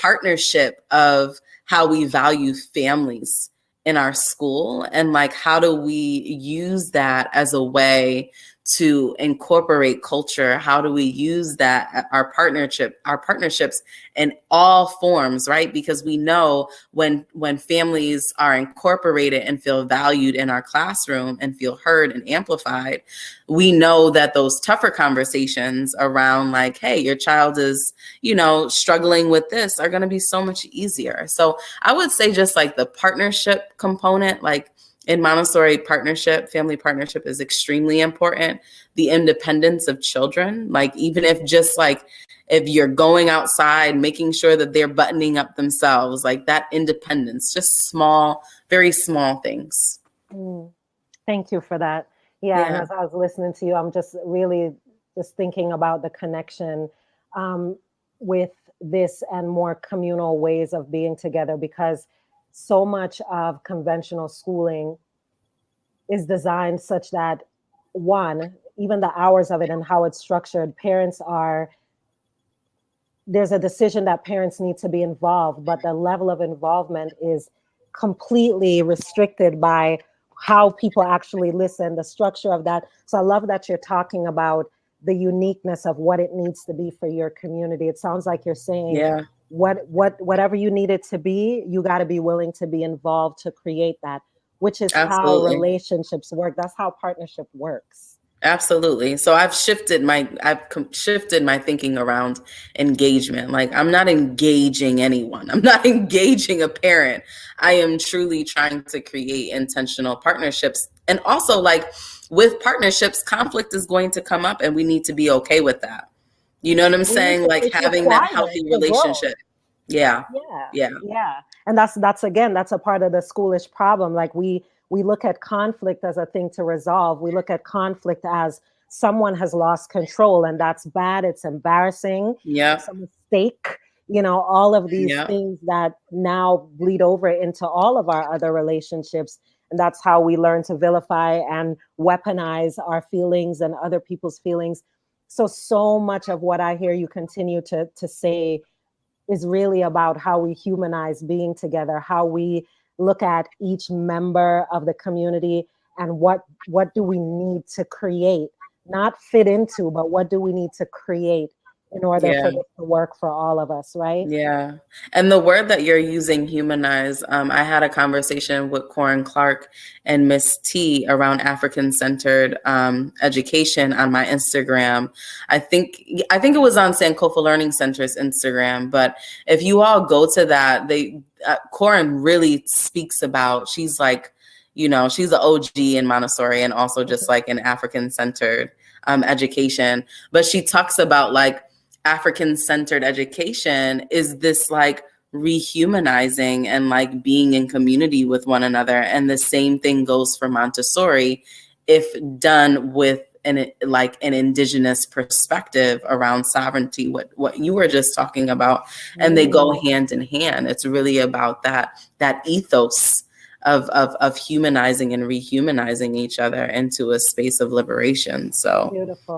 partnership of how we value families in our school, and like how do we use that as a way to incorporate culture? How do we use that, our partnerships in all forms, right? Because we know when families are incorporated and feel valued in our classroom and feel heard and amplified, we know that those tougher conversations around like, hey, your child is, struggling with this, are going to be so much easier. So I would say just like the partnership component, like in Montessori, family partnership is extremely important. The independence of children, like even if just like, if you're going outside, making sure that they're buttoning up themselves, like that independence, just small, very small things. Thank you for that. Yeah. And as I was listening to you, I'm just really just thinking about the connection with this and more communal ways of being together, because so much of conventional schooling is designed such that, one, even the hours of it and how it's structured, there's a decision that parents need to be involved, but the level of involvement is completely restricted by how people actually listen, the structure of that. So I love that you're talking about the uniqueness of what it needs to be for your community. It sounds like you're saying, whatever you need it to be, you got to be willing to be involved to create that, which is how relationships work. That's how partnership works. Absolutely. So I've shifted my thinking around engagement. Like, I'm not engaging anyone. I'm not engaging a parent. I am truly trying to create intentional partnerships. And also, like, with partnerships, conflict is going to come up and we need to be okay with that. You know what I'm saying? Like having that healthy relationship. Yeah. And that's a part of the schoolish problem. Like we look at conflict as a thing to resolve. We look at conflict as someone has lost control, and that's bad. It's embarrassing. It's a mistake. All of these things that now bleed over into all of our other relationships. And that's how we learn to vilify and weaponize our feelings and other people's feelings. So much of what I hear you continue to say is really about how we humanize being together, how we look at each member of the community and what do we need to create, not fit into, but what do we need to create in order for this to work for all of us, right? Yeah. And the word that you're using, humanize, I had a conversation with Corin Clark and Miss T around African-centered education on my Instagram. I think it was on Sankofa Learning Center's Instagram, but if you all go to that, Corin really speaks about, she's like, she's the OG in Montessori and also just like an African-centered education. But she talks about like, African-centered education is this like rehumanizing and like being in community with one another. And the same thing goes for Montessori if done with an indigenous perspective around sovereignty, what you were just talking about. And they go hand in hand. It's really about that ethos of humanizing and rehumanizing each other into a space of liberation. So beautiful.